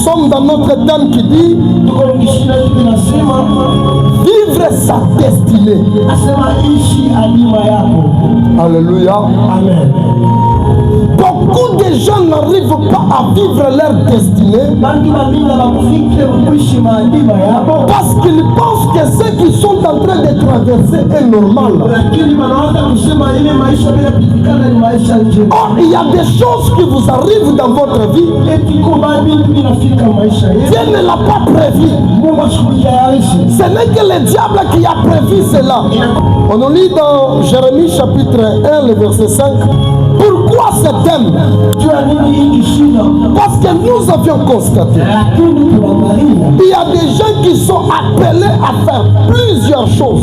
sommes dans notre thème qui dit vivre sa destinée. Alléluia. Amen. Beaucoup de gens n'arrivent pas à vivre leur destinée parce qu'ils pensent que ce qu'ils sont en train de traverser est normal. Or, il y a des choses qui vous arrivent dans votre vie. Dieu ne l'a pas prévu. Ce n'est que le diable qui a prévu cela. On nous lit dans Jérémie chapitre 1, le verset 5. Pourquoi ce thème? Parce que nous avions constaté il y a des gens qui sont appelés à faire plusieurs choses.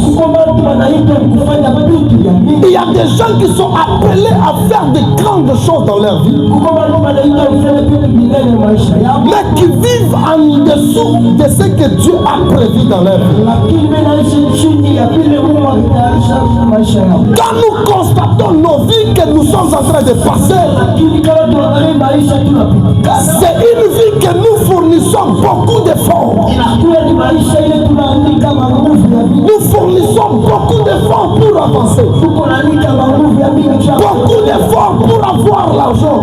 Il y a des gens qui sont appelés à faire de grandes choses dans leur vie, mais qui vivent en dessous de ce que Dieu a prévu dans leur vie. Quand nous constatons nos vies que nous sommes en train de passer, c'est une vie que nous fournissons beaucoup d'efforts. Nous fournissons beaucoup d'efforts pour avancer, beaucoup d'efforts pour avoir l'argent.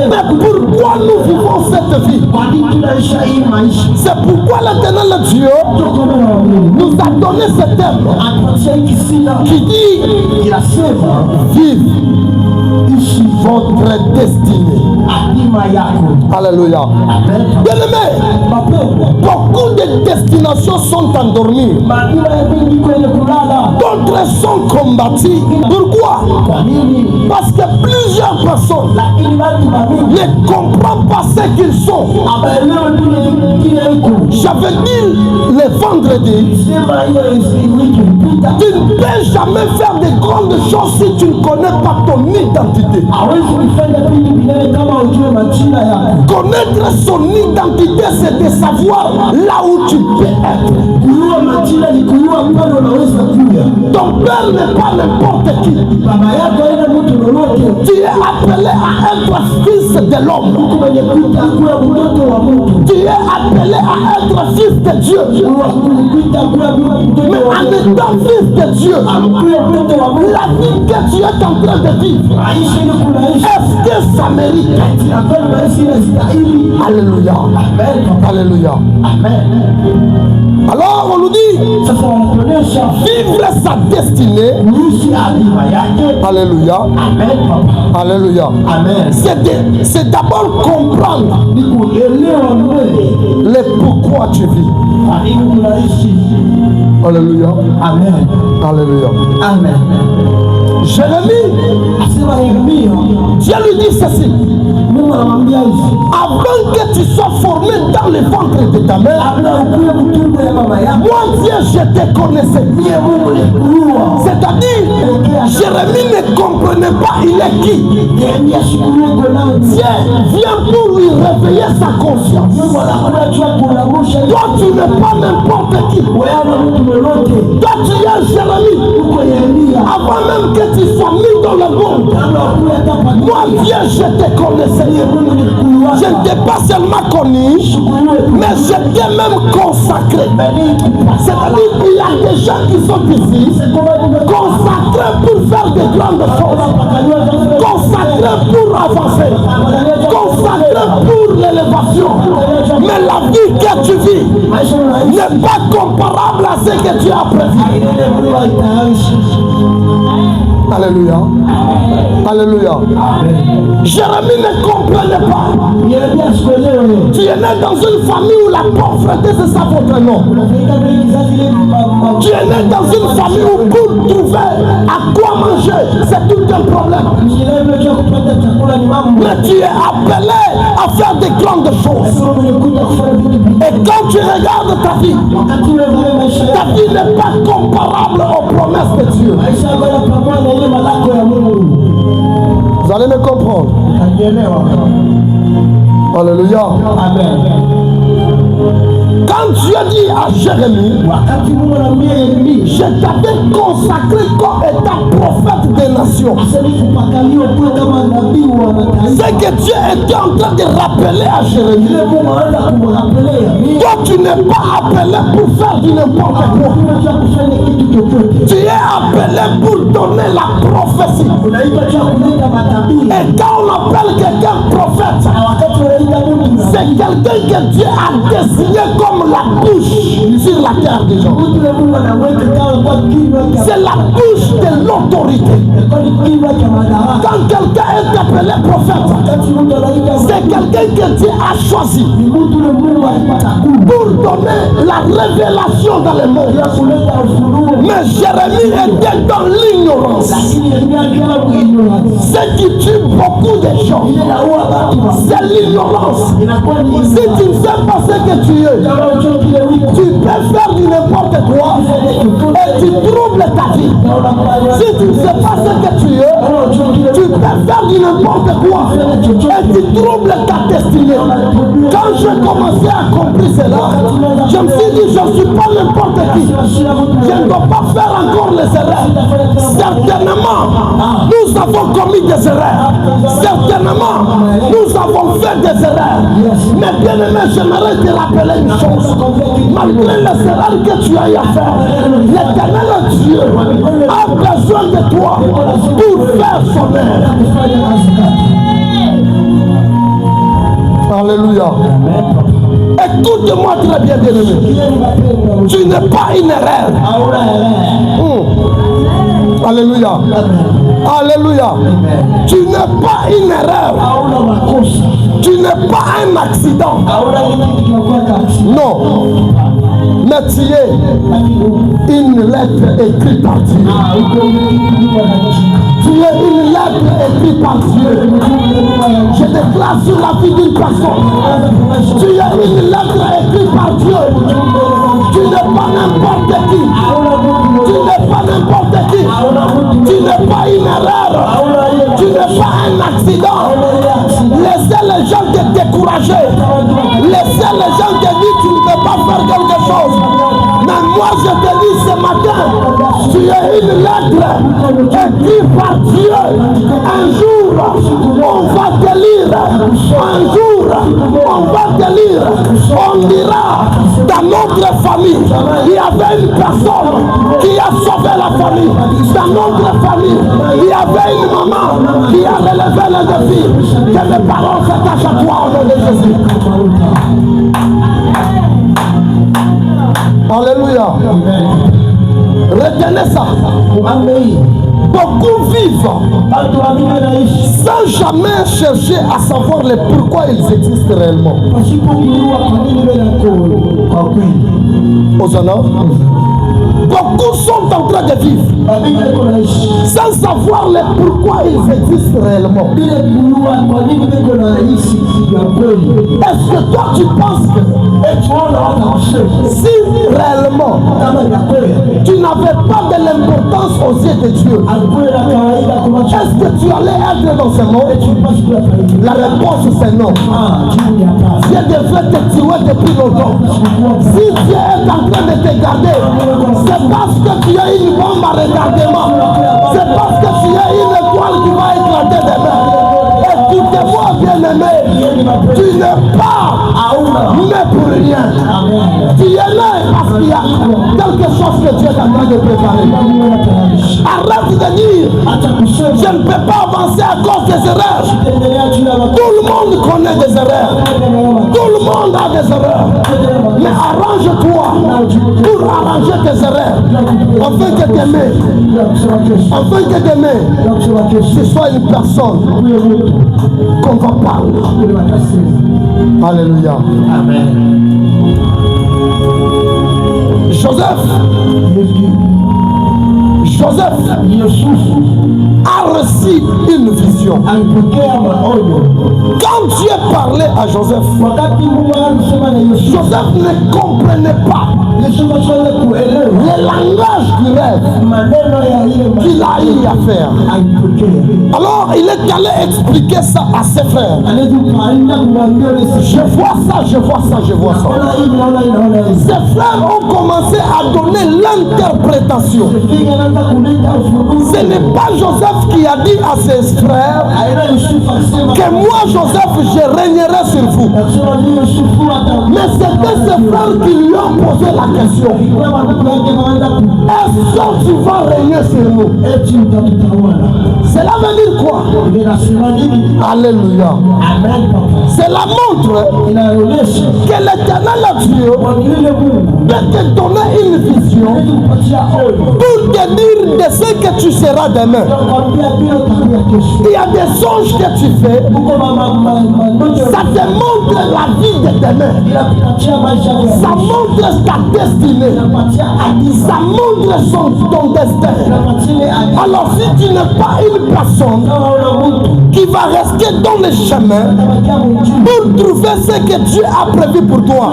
Mais pourquoi nous vivons cette vie? C'est pourquoi l'Éternel Dieu nous a donné ce thème qui dit vive votre destinée. Alléluia. Bien-aimé, beaucoup de destinations sont endormies. D'autres sont combattues. Pourquoi? Parce que plusieurs personnes ne comprennent pas ce qu'ils sont. J'avais dit le vendredi, tu ne peux jamais faire de grandes choses si tu ne connais pas ton identité. Connaître son identité, c'est de savoir là où tu peux être. Ton père n'est pas n'importe qui. Tu es appelé à être fils de l'homme. Tu es appelé à être fils de Dieu. Mais en étant fils de Dieu, la vie que tu es en train de vivre, est-ce que ça mérite? Alléluia. Alléluia. Alors on nous dit vivre sa destinée. Alléluia. Alléluia. C'est d'abord comprendre le pourquoi tu vis. Alléluia. Amen. Alléluia. Amen. Jérémie, Dieu lui dit ceci: avant que tu sois formé dans le ventre de ta mère, moi Dieu je te connaissais. C'est-à-dire, Jérémie ne comprenait pas il est qui. Dieu vient pour lui réveiller sa conscience. Toi tu n'es pas n'importe qui. Toi tu es Jérémie. Avant même que tu sois mis dans le monde, moi Dieu je te connaissais. Je ne t'ai pas seulement connu, mais je t'ai même consacré. C'est-à-dire qu'il y a des gens qui sont ici consacrés pour faire de grandes choses, consacrés pour avancer, consacrés pour l'élévation. Mais la vie que tu vis n'est pas comparable à ce que tu as prévu. Alléluia. Alléluia. Jérémie ne comprenait pas. Tu es né dans une famille où la pauvreté c'est ça votre nom. Tu es né dans une famille où pour trouver à quoi manger c'est tout un problème. Mais tu es appelé à faire de grandes choses. Et quand tu regardes ta vie n'est pas comparable aux promesses de Dieu. Vous allez me comprendre. Alléluia. Amen. Quand Dieu dit à Jérémie, je t'avais consacré comme étant prophète des nations. C'est que Dieu était en train de rappeler à Jérémie. Toi, tu n'es pas appelé pour faire du n'importe quoi. Tu es appelé pour donner la prophétie. Et quand on appelle quelqu'un prophète, c'est quelqu'un que Dieu a désigné comme la bouche sur la terre des gens. C'est la bouche de l'autorité. Quand quelqu'un est appelé prophète, c'est quelqu'un que Dieu a choisi pour donner la révélation dans le monde. Mais Jérémie était dans l'ignorance. Ce qui tue beaucoup de gens, c'est l'ignorance. Si tu ne sais pas ce que tu es, tu peux faire du n'importe quoi et tu troubles ta vie. Si tu ne sais pas ce que tu es, tu peux faire du n'importe quoi et tu troubles ta destinée. Quand j'ai commencé à comprendre cela, je me suis dit, je ne suis pas n'importe qui. Je ne dois pas faire encore les erreurs. Certainement, nous avons commis des erreurs. Certainement, nous avons fait des erreurs. Mais bien aimé, j'aimerais te rappeler une chose. Malgré les erreurs que tu as eu à faire, l'Éternel Dieu a besoin de toi pour faire son œuvre. Alléluia. Écoute-moi très bien, bien-aimé. Tu n'es pas une erreur. Alléluia. Alléluia. Tu n'es pas une erreur. Tu n'es pas un accident. Non. Mais tu es une lettre écrite par Dieu. Tu es une lettre écrite par Dieu. Je déclare sur la vie d'une personne. Tu es une lettre écrite par Dieu. Tu n'es pas n'importe qui. Tu n'es pas n'importe qui. Tu n'es pas une erreur. Tu n'es pas un accident. Laissez les gens te décourager. Laissez les gens te dire tu ne peux pas faire quelque chose. Mais moi je te dis ce matin, tu es une lettre écrite par Dieu. Un jour, on va te lire. Un jour, on va te lire. On dira, dans notre famille, il y avait une personne qui a sauvé la famille. Dans notre famille, il y avait une maman qui a relevé le défi. Que mes paroles s'attachent à toi au nom de Jésus. Alléluia. Retenez ça. Beaucoup vivent sans jamais chercher à savoir le pourquoi ils existent réellement. Aux honneurs. Beaucoup sont en train de vivre sans savoir le pourquoi ils existent réellement. Est-ce que toi tu penses que si réellement tu n'avais pas de l'importance aux yeux de Dieu, est-ce que tu allais être dans ce monde? La réponse c'est non. Dieu devrait te tuer depuis longtemps. Si Dieu est en train de te garder, c'est parce que tu as une bombe à retardement. C'est parce que tu as une étoile qui va éclater demain. Écoutez-moi bien aimé, tu n'es pas né pour rien. Tu es né parce qu'il y a quelque chose que Dieu est en train de préparer. Arrête de dire, je ne peux pas avancer à cause des erreurs. Tout le monde connaît des erreurs. Tout le monde a des erreurs. Mais arrange-toi pour arranger tes erreurs. Afin que demain, ce soit une personne qu'on va parler. Alléluia. Amen. Joseph a reçu une vision. Quand Dieu parlait à Joseph, Joseph ne comprenait pas le langage du rêve qu'il a eu à faire. Alors il est allé expliquer ça à ses frères. Je vois ça, je vois ça, je vois ça. Ses frères ont commencé à donner l'interprétation. Ce n'est pas Joseph qui a dit à ses frères que moi Joseph je régnerai sur vous. Mais c'était ses frères qui lui ont posé la question. Est-ce que tu vas régner sur nous? Cela veut dire quoi? Alléluia. Cela montre que l'Éternel Dieu peut te donner une vision pour te dire de ce que tu seras demain. Il y a des songes que tu fais, ça te montre la vie de demain, ça montre ta destinée, ça montre ton destin. Alors si tu n'es pas une personne qui va rester dans le chemin pour trouver ce que Dieu a prévu pour toi,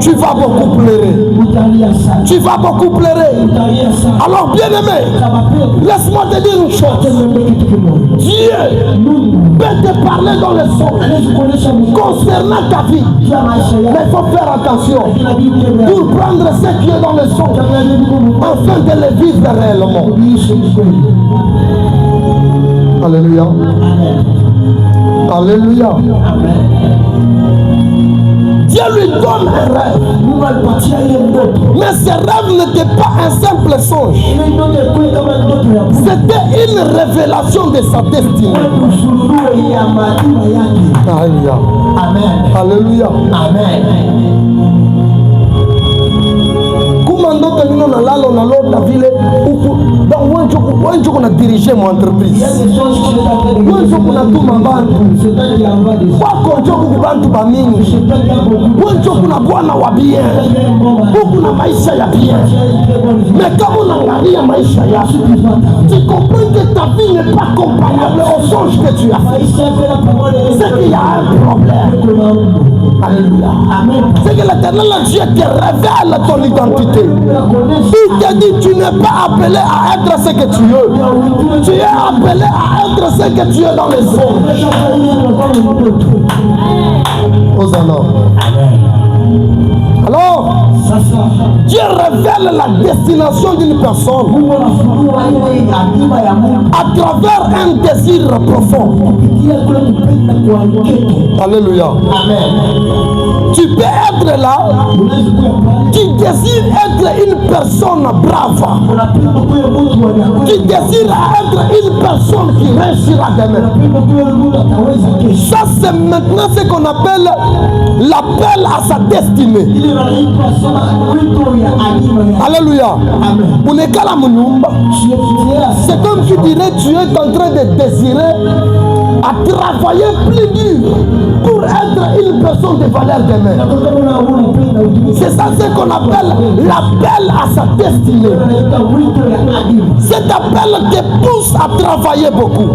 tu vas beaucoup pleurer. Tu vas beaucoup pleurer. Alors bien aimé, laisse-moi te dire une chose. Dieu peut te parler dans le son concernant ta vie. Mais il faut faire attention pour prendre ce qui est dans le son afin de le vivre réellement. Alléluia. Alléluia. Dieu lui donne un rêve. Mais ce rêve n'était pas un simple songe. C'était une révélation de sa destinée. Alléluia. Amen. Alléluia. Amen. Ndoto nino na lalo na lota vile huku wanjo kuna dirige mu entreprise wanjo kuna tuma bantu wako njoku kubantu ba mingi wanjo kuna bwana wa bien huku na maisha ya bien. Mais kama unaangalia maisha yako, tu comprends que ta vie n'est pas comparable au songe que tu as fait. C'est qu'il y a un problème. Alléluia. Amen. C'est que l'Éternel Dieu te révèle ton identité. Il te dit tu n'es pas appelé à être ce que tu es. Tu es appelé à être ce que tu es dans les songes. Hosanna. Alors, Dieu révèle la destination d'une personne à travers un désir profond. Alléluia. Amen. Tu peux être là, tu désires être une personne brave, tu désires être une personne qui réussira demain. Ça c'est maintenant ce qu'on appelle l'appel à sa destinée. Alléluia. C'est comme tu dirais tu es en train de désirer à travailler plus dur pour être une personne de valeur demain. C'est ça ce qu'on appelle l'appel à sa destinée. Cet appel te pousse à travailler beaucoup.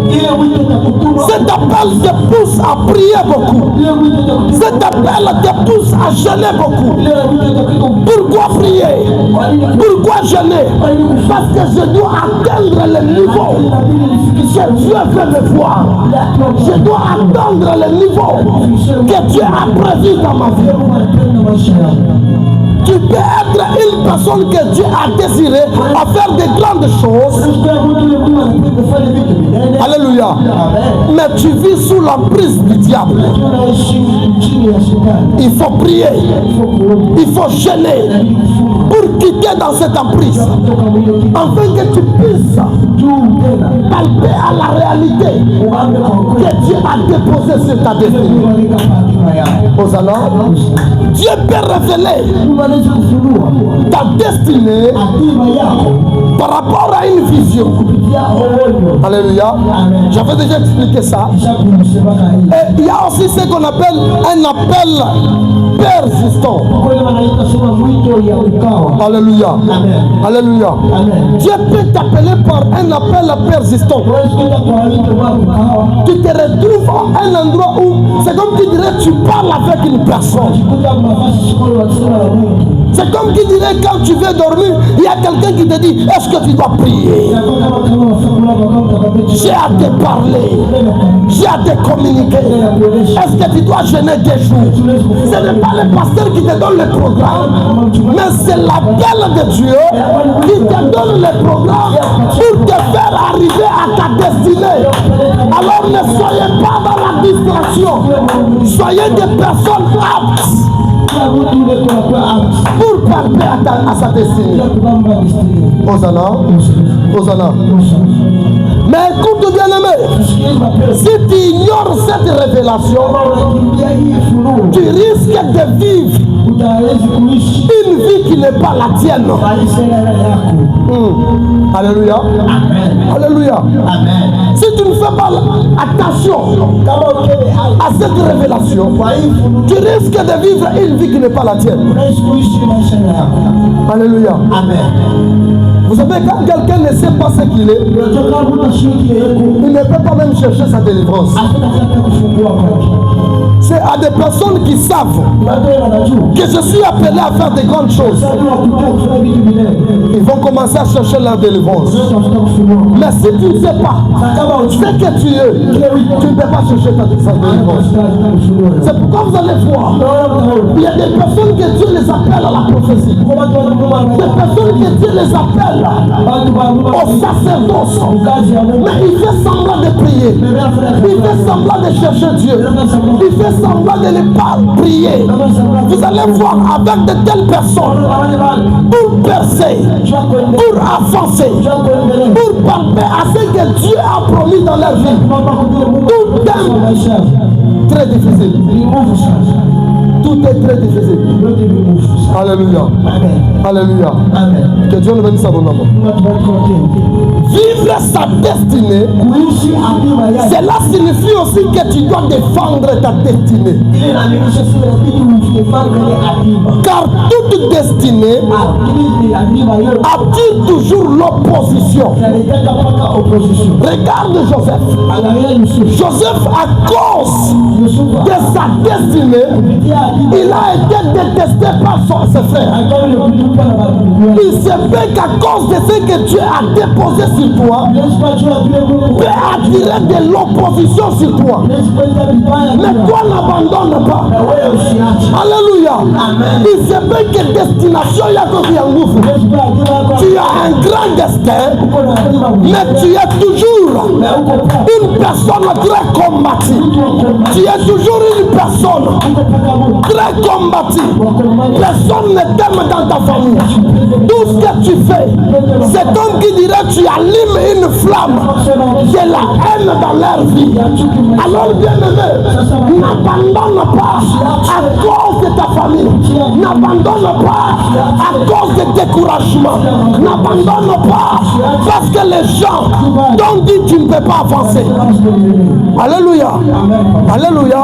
Cet appel te pousse à prier beaucoup. Cet appel te pousse à jeûner beaucoup. Pourquoi prier? Pourquoi jeûner? Parce que je dois atteindre le niveau que Dieu veut me voir. Je dois atteindre le niveau que Dieu a prévu dans ma vie. Tu peux être une personne que Dieu a désiré à faire de grandes choses. Alléluia. Mais tu vis sous l'emprise du diable. Il faut prier. Il faut jeûner pour quitter dans cette emprise. Afin que tu puisses palper à la réalité que Dieu a déposée sur ta destinée. Hosanna. Dieu peut révéler ta destinée par rapport à une vision. Alléluia. J'avais déjà expliqué ça. Et il y a aussi ce qu'on appelle un appel persistant. Alléluia. Alléluia. Dieu peut t'appeler par un appel persistant. Tu te retrouves à un endroit où c'est comme tu dirais tu parles avec une personne. C'est comme qui dirait quand tu veux dormir, il y a quelqu'un qui te dit est-ce que tu dois prier? J'ai à te parler, j'ai à te communiquer. Est-ce que tu dois jeûner des jours? Ce n'est pas le pasteur qui te donne le programme, mais c'est l'appel de Dieu qui te donne le programme pour te faire arriver à ta destinée. Alors ne soyez pas dans la distraction, soyez des personnes aptes pour parler à sa destinée. Hosanna, Hosanna. Mais écoute bien aimé, si tu ignores cette révélation, tu risques de vivre une vie qui n'est pas la tienne. Alléluia. Alléluia. Si tu ne fais pas attention à cette révélation, tu risques de vivre une vie qui n'est pas la tienne. Alléluia. Vous savez, quand quelqu'un ne sait pas ce qu'il est, il ne peut pas même chercher sa délivrance. C'est à des personnes qui savent que je suis appelé à faire de grandes choses. Ils vont commencer à chercher leur délivrance. Mais si tu ne sais pas ce que tu es, tu ne peux pas chercher sa délivrance. C'est pourquoi vous allez voir, il y a des personnes que Dieu les appelle à la prophétie. Des personnes que Dieu les appelle au sacerdoce. Mais il fait semblant de prier. Il fait semblant de chercher Dieu. Il fait semblant de ne pas prier. Vous allez voir avec de telles personnes, pour percer, pour avancer, pour parler à ce que Dieu a promis dans leur vie, tout est très difficile. Tout est très difficile. Alléluia. Alléluia. Que Dieu nous bénisse à bon nom. Vivre sa destinée, cela signifie aussi que tu dois défendre ta destinée. Car toute destinée attire toujours l'opposition. Regarde Joseph. Joseph, à cause de sa destinée, il a été détesté par ses frères. Il se fait qu'à cause de ce que Dieu a déposé sur toi, peut attirer de l'opposition sur toi. Mais toi n'abandonne pas. Alléluia. Il se fait que destination Yakobi Yangoufou. Tu as un grand destin, mais tu es toujours une personne très combative. Tu es toujours une personne très combative. Personne ne t'aime dans ta famille. Tout ce que tu fais, c'est comme qui dirait tu allumes une flamme de la haine dans leur vie. Alors bien aimé, n'abandonne pas à cause de ta famille. N'abandonne pas à cause de découragement. N'abandonne pas parce que les gens t'ont dit tu ne peux pas avancer. Alléluia. Alléluia.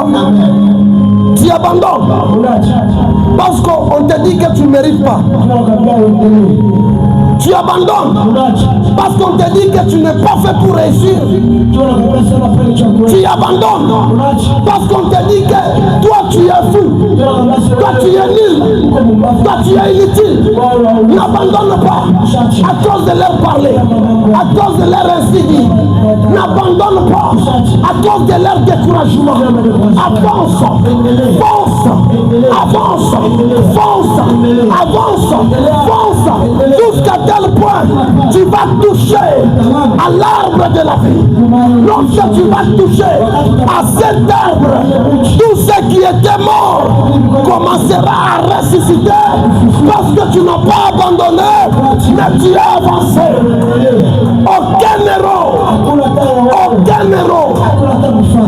Tu abandonnes parce qu'on te dit que tu ne mérites pas. Tu abandonnes parce qu'on te dit que tu n'es pas fait pour réussir. Tu abandonnes parce qu'on te dit que toi tu es fou, toi tu es nul, toi tu es inutile. N'abandonne pas à cause de leur parler, à cause de leur insigne. N'abandonne pas à cause de leur découragement. Avance, fonce, avance, fonce, avance, fonce, jusqu'à tel point tu vas toucher à l'arbre de la vie. Lorsque tu vas toucher à cet arbre, tout ce qui était mort commencera à ressusciter parce que tu n'as pas abandonné, mais tu as avancé. Aucun héros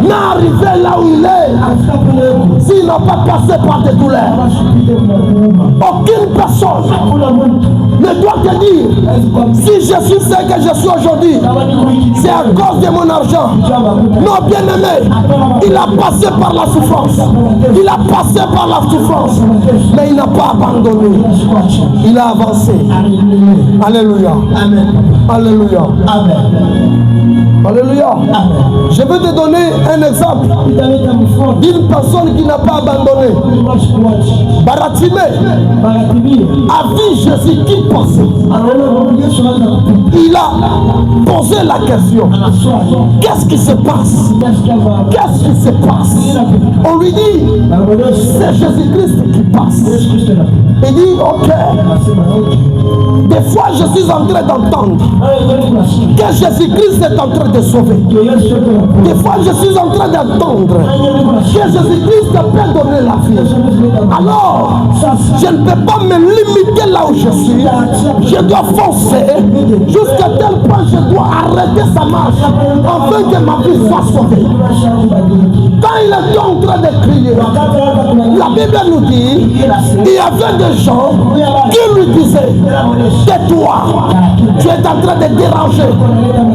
n'est arrivé là où il est si qui n'a pas passé par des douleurs. Aucune personne ne doit te dire si je suis ce que je suis aujourd'hui, c'est à cause de mon argent. Non, bien aimé, il a passé par la souffrance. Il a passé par la souffrance, mais il n'a pas abandonné. Il a avancé. Alléluia. Amen. Alléluia. Amen. Alléluia. Amen. Je vais te donner un exemple d'une personne qui n'a pas abandonné. Baratimée a vu Jésus qui passait. Il a posé la question. Qu'est-ce qui se passe? Qu'est-ce qui se passe? On lui dit, c'est Jésus-Christ qui passe. Il dit, ok. Des fois, je suis en train d'entendre que Jésus-Christ est en train de sauver. Des fois, je suis en train d'entendre que Jésus-Christ peut donner la vie. Alors, je ne peux pas me limiter là où je suis. Je dois foncer jusqu'à tel point je dois arrêter sa marche afin que ma vie soit sauvée. Quand il était en train de crier, la Bible nous dit, il y avait des gens qui lui disaient, tais-toi, tu es en train de déranger.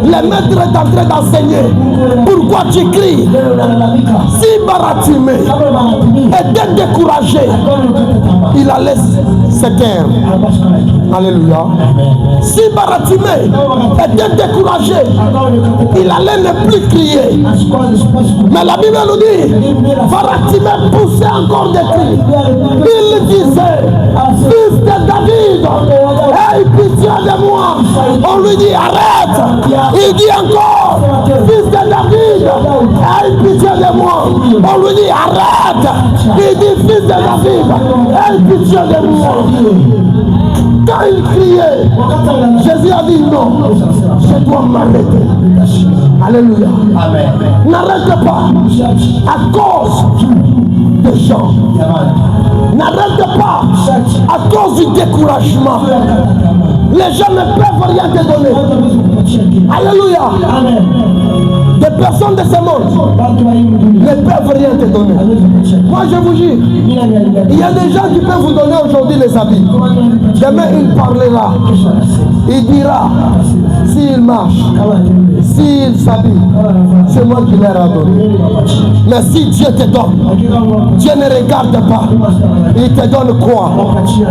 Le maître est en train d'enseigner. Pourquoi tu cries? Si Baratimée était découragé, il allait se taire. Alléluia. Si Baratimée était découragé, il allait ne plus crier. Mais la Bible nous dit, Baratimée poussait encore des cris. Il disait, fils de David, aie pitié de moi. On lui dit, arrête. Il dit encore, fils de David, aie pitié de moi. On lui dit, arrête. Il dit, fils de David, aie pitié de moi. Quand il criait, Jésus a dit non, je dois m'arrêter. Alléluia. Amen. N'arrête pas à cause des gens. N'arrête pas à cause du découragement. Les gens ne peuvent rien te donner. Alléluia. Amen. Des personnes de ce monde ne peuvent rien te donner. Moi je vous jure, il y a des gens qui peuvent vous donner aujourd'hui les habits. Demain il parlera. Il dira, s'il marche, s'il s'habille, c'est moi qui leur ai donné. Mais si Dieu te donne, Dieu ne regarde pas. Il te donne quoi?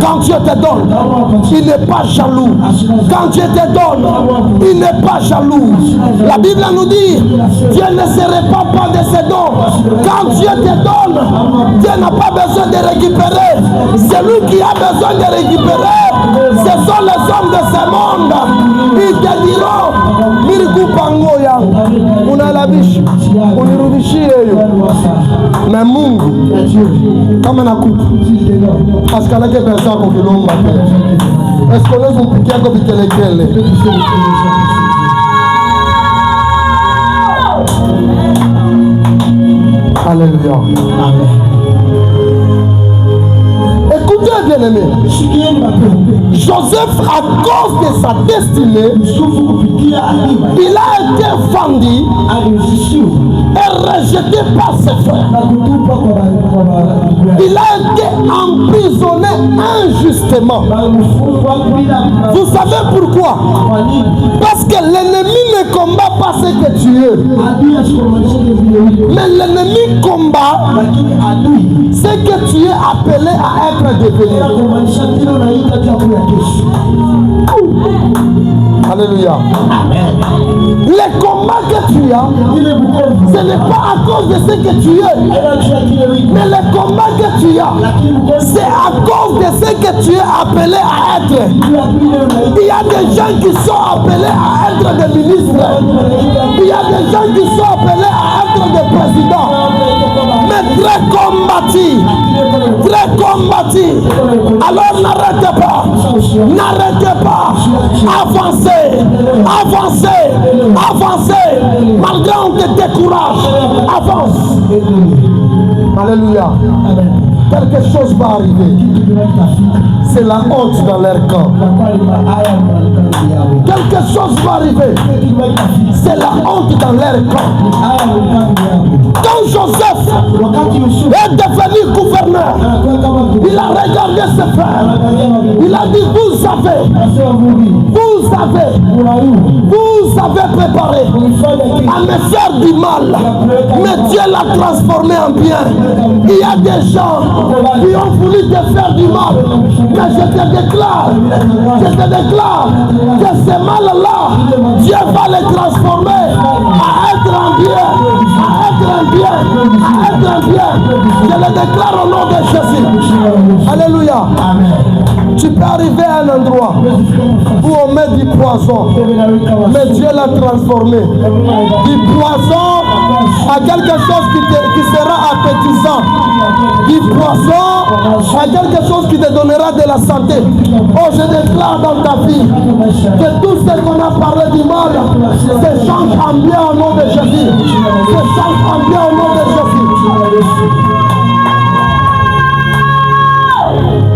Quand Dieu te donne, il n'est pas jaloux. Quand Dieu te donne, il n'est pas jaloux. La Bible nous dit, Dieu ne se répand pas de ses dons. Quand Dieu te donne, Dieu n'a pas besoin de récupérer. Celui qui a besoin de récupérer, ce sont les hommes de ce monde. Ils te diront, Mirgu Pango yang, unalabishi, unirudishie yo. Mais Mungu, kama nakupa, askalake pesa kwa kilomba. Est-ce qu'on est compliqué comme intellectuel? Alléluia. Amen. Écoutez bien aimé, Joseph, à cause de sa destinée, il a été vendu et rejeté par ses frères. Il a été emprisonné injustement. Vous savez pourquoi? Parce que l'ennemi ne combat pas ce que tu es, mais l'ennemi combat ce que tu es appelé à être devenu. Alléluia. Les combats que tu as, ce n'est pas à cause de ce que tu es, mais les combats que tu as, c'est à cause de ce que tu es appelé à être. Il y a des gens qui sont appelés à être des ministres. Il y a des gens qui sont appelés à être des présidents, mais très combattus. Très combattus. Alors n'arrêtez pas. N'arrêtez pas. Avancez. Avancez. Avancez. Malgré on te décourage. Avance. Alléluia. Amen. quelque chose va arriver. C'est la honte dans leur camp. Quelque chose va arriver. C'est la honte dans leur camp. Quand Joseph est devenu gouverneur, il a regardé ses frères. Il a dit, vous avez préparé à me faire du mal, mais Dieu l'a transformé en bien. Il y a des gens qui ont voulu te faire du mal, mais je te déclare que ce mal-là, Dieu va les transformer à être un bien, Je le déclare au nom de Jésus. Alléluia. Tu peux arriver à un endroit où on met du poison, mais Dieu l'a transformé. Du poison à quelque chose qui sera appétissant. Du poison à quelque chose qui te donnera de la santé. Oh, je déclare dans ta vie que tout ce qu'on a parlé du mal se change en bien au nom de Jésus. Se change en bien au nom de Jésus.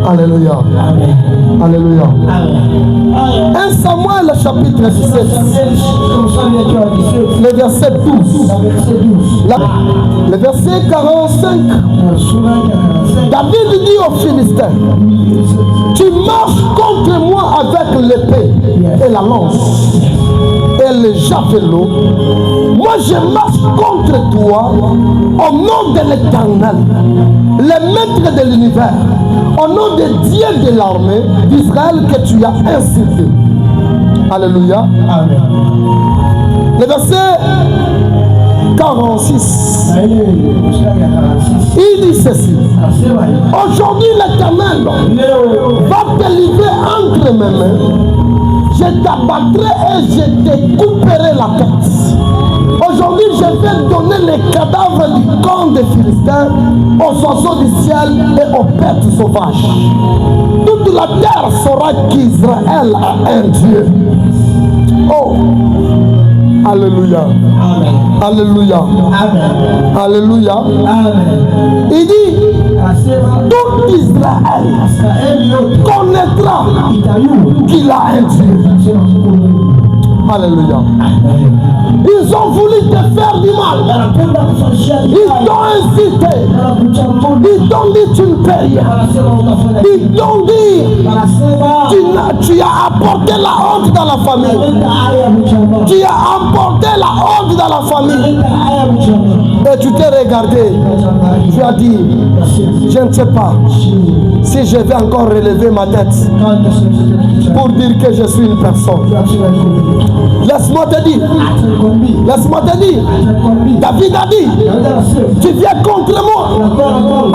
Alléluia. Amen. Alléluia. Amen. 1 Samuel chapitre 17, le verset 12. Le verset 45. David dit aux Philistins, tu marches contre moi avec l'épée et la lance et le javelot. Moi je marche contre toi au nom de l'Éternel, le maître de l'univers, au nom de Dieu de l'armée d'Israël que tu as incité. Alléluia. Amen. Le verset 46. Il dit ceci. Aujourd'hui l'Éternel va te livrer entre mes mains. Je t'abattrai et je te couperai la tête. Aujourd'hui, je vais donner les cadavres du camp des Philistins aux oiseaux du ciel et aux bêtes sauvages. Toute la terre saura qu'Israël a un Dieu. Oh! Alléluia. Amen. Alléluia. Amen. Alléluia. Amen. Il dit, tout Israël connaîtra qu'il a un Dieu. Alléluia. Ils ont voulu te faire du mal. Ils t'ont incité. Ils t'ont dit tu ne peux rien. Ils t'ont dit tu as apporté la honte dans la famille. Tu as apporté la honte dans la famille. Et tu t'es regardé. Tu as dit, je ne sais pas si je vais encore relever ma tête pour dire que je suis une personne. Laisse-moi te dire. Laisse-moi te dire. David a dit, tu viens contre moi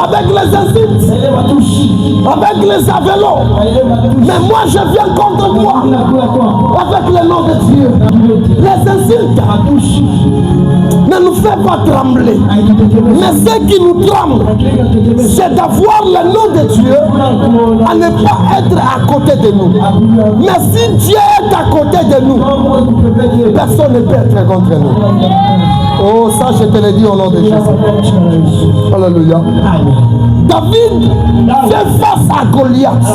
avec les insultes, avec les javelots. Mais moi je viens contre toi avec le nom de Dieu. Les insultes ne nous fait pas trembler. Mais ce qui nous tremble, c'est d'avoir le nom de Dieu à ne pas être à côté de nous. Mais si Dieu est à côté de nous, personne ne peut être contre nous. Oh, ça je te le dis au nom de Jésus. Alléluia. David fait face à Goliath.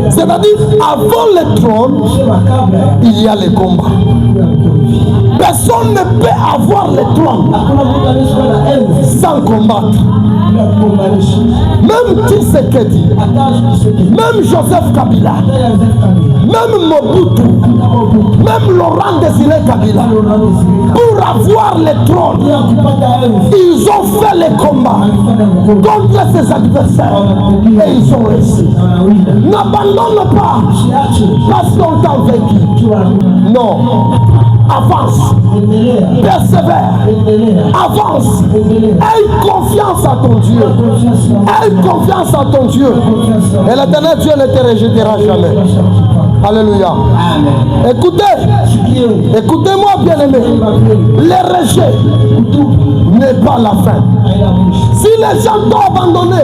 C'est-à-dire, avant le trône, il y a le combat. Personne ne peut avoir le trône sans combattre. Même Tshisekedi, même Joseph Kabila, même Mobutu, même Laurent Désiré Kabila, pour avoir le trône, ils ont fait le combat contre ses adversaires et ils ont réussi. N'abandonne pas parce qu'on t'a vaincu. Non. Avance, persévère, avance, aie confiance à ton Dieu, aie confiance à ton Dieu, et l'Éternel Dieu ne te rejettera jamais. Alléluia. Écoutez, écoutez-moi bien aimé, le rejet n'est pas la fin. Si les gens t'ont abandonné,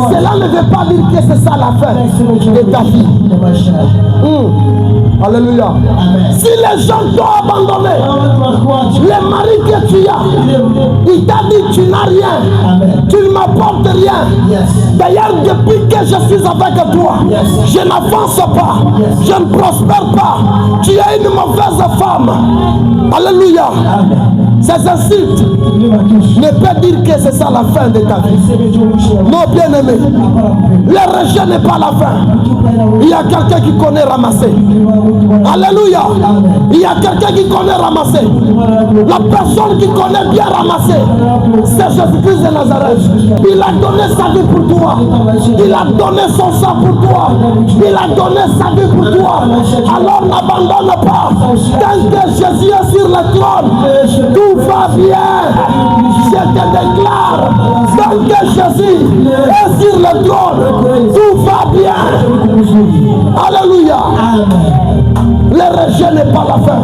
cela ne veut pas dire que c'est ça la fin de ta vie. Alléluia. Si les gens t'ont abandonné, les maris que tu as, il t'a dit tu n'as rien, tu ne m'apportes rien. D'ailleurs, depuis que je suis avec toi, je n'avance pas, je ne prospère pas. Tu es une mauvaise femme. Alléluia. Ces insultes ne peuvent dire que c'est ça la fin de ta vie. Non, bien aimé, le rejet n'est pas la fin. Il y a quelqu'un qui connaît ramasser. Alléluia. Il y a quelqu'un qui connaît ramasser. La personne qui connaît bien ramasser, c'est Jésus-Christ de Nazareth. Il a donné sa vie pour toi. Il a donné son sang pour toi. Il a donné sa vie pour toi. Alors n'abandonne pas. Tant que Jésus est sur le trône, tout va bien. Je te déclare, tant que Jésus est sur le trône, tout va bien. Alléluia. Le rejet n'est pas la fin.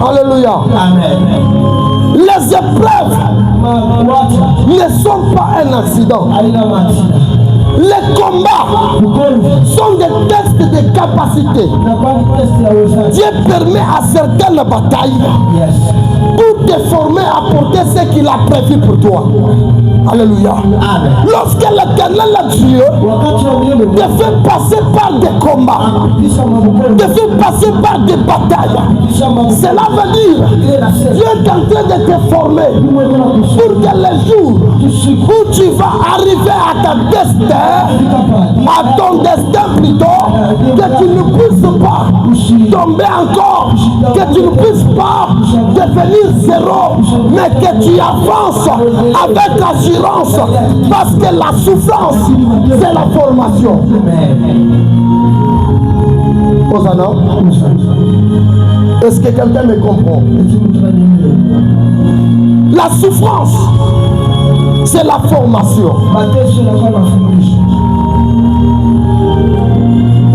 Alléluia. Les épreuves ne sont pas un accident. Les combats sont des tests de capacité. Dieu permet à certaines batailles pour te former à porter ce qu'il a prévu pour toi. Alléluia. Lorsque l'Éternel Dieu te fait passer par des combats, te fait passer par des batailles, cela veut dire Dieu est en train de te former pour que les jours où tu vas arriver à ta destin, à ton destin plutôt, que tu ne puisses pas tomber encore, que tu ne puisses pas devenir zéro, mais que tu avances avec assurance, parce que la souffrance, c'est la formation. Hosanna. Est-ce que quelqu'un me comprend? La souffrance, c'est la formation.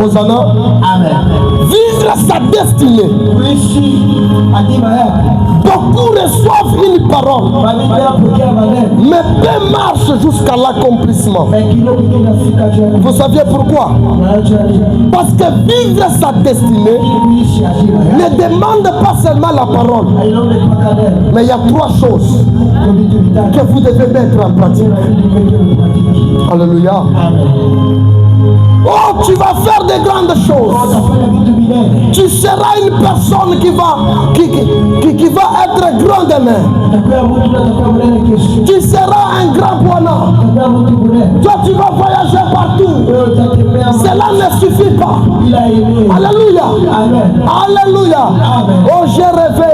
Hosanna. Amen. Vivre sa destinée. Beaucoup reçoivent une parole, mais peu marchent jusqu'à l'accomplissement. Vous saviez pourquoi? Parce que vivre sa destinée ne demande pas seulement la parole, mais il y a trois choses que vous devez mettre en pratique. Alléluia. Oh, tu vas faire de grandes choses. Tu seras une personne qui va être grande demain. Tu seras un grand bonheur. Toi, tu vas voyager partout. Cela ne suffit pas. Alléluia. Alléluia. Oh, j'ai rêvé.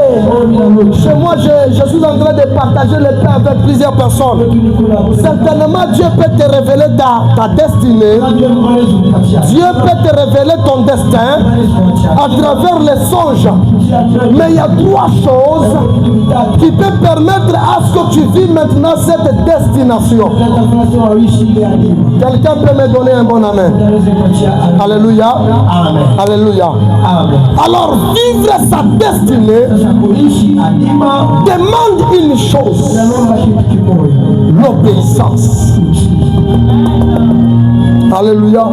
Chez moi, je suis en train de partager le pain avec plusieurs personnes. Certainement, Dieu peut te révéler ta destinée. Dieu peut te révéler ton destin à travers les songes. Mais il y a trois choses qui peuvent permettre à ce que tu vis maintenant cette destination. Quelqu'un peut me donner un bon amen? Alléluia. Amen. Alléluia. Amen. Alors vivre sa destinée demande une chose: l'obéissance. Alléluia.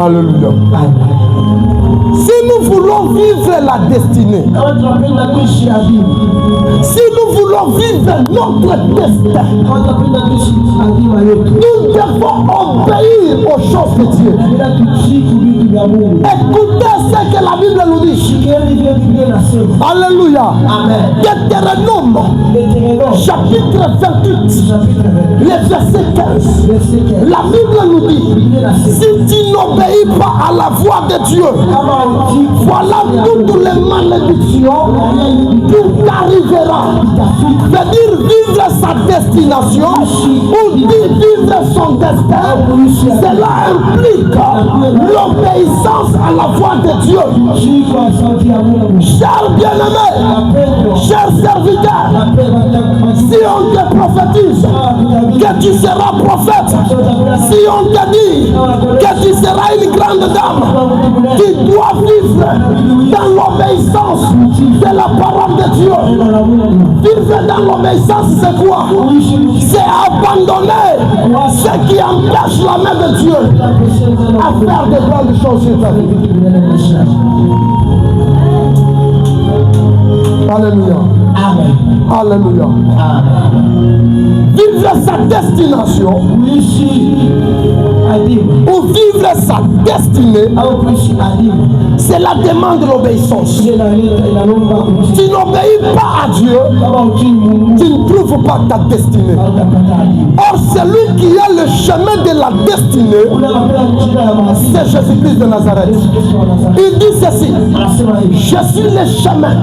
Alléluia. Si nous voulons vivre la destinée, si nous voulons vivre notre destin, nous devons obéir aux choses de Dieu. Écoutez ce que la Bible nous dit. Alléluia. Deutéronome, chapitre 28, le verset 15. La Bible nous dit: si tu n'obéis pas à la voix de Dieu, voilà toutes les malédictions qui t'arriveront. C'est-à-dire vivre sa destination ou vivre son destin, cela implique l'obéissance à la voix de Dieu. Cher bien-aimé, cher serviteur, si on te prophétise que tu seras prophète, si on te dit que tu seras une grande dame, tu dois dois vivre dans l'obéissance de la parole de Dieu. Vivre dans l'obéissance, c'est quoi? C'est abandonner ce qui empêche la main de Dieu à faire de grandes choses sur ta vie. Alléluia. Amen. Alléluia. Amen. Vivre sa destination ou vivre sa destinée, c'est la demande de l'obéissance. Tu n'obéis pas à Dieu, tu ne trouves pas ta destinée. Or, celui qui a le chemin de la destinée, c'est Jésus-Christ de Nazareth. Il dit ceci: je suis le chemin,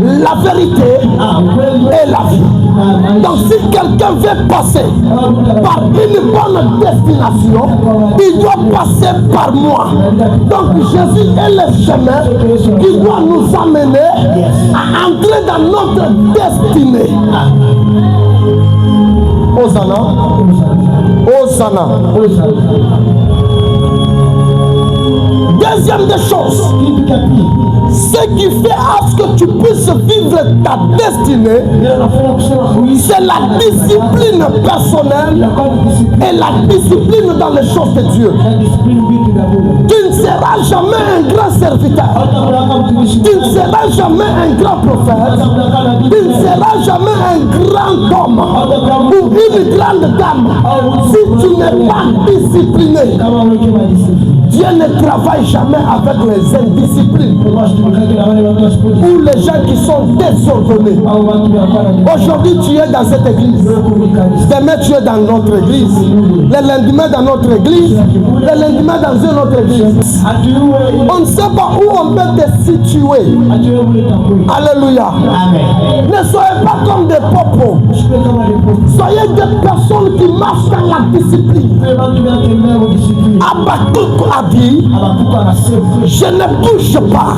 la vérité et la vie. Donc si quelqu'un veut passer par une bonne destination, il doit passer par moi. Donc Jésus est le chemin qui doit nous amener à entrer dans notre destinée. Hosanna. Hosanna. Deuxième des choses, ce qui fait à ce que tu puisses vivre ta destinée, c'est la discipline personnelle et la discipline dans les choses de Dieu. Tu ne seras jamais un grand serviteur, tu ne seras jamais un grand prophète, tu ne seras jamais un grand homme ou une grande dame si tu n'es pas discipliné. Dieu ne travaille jamais avec les indisciplines ou les gens qui sont désordonnés. Aujourd'hui, tu es dans cette église. Demain, tu es dans notre église. Le lendemain, dans notre église. Le lendemain, dans une autre église. On ne sait pas où on peut te situer. Alléluia. Ne soyez pas comme des popos. Soyez des personnes qui marchent dans la discipline. Habakkuk a dit: je ne bouge pas,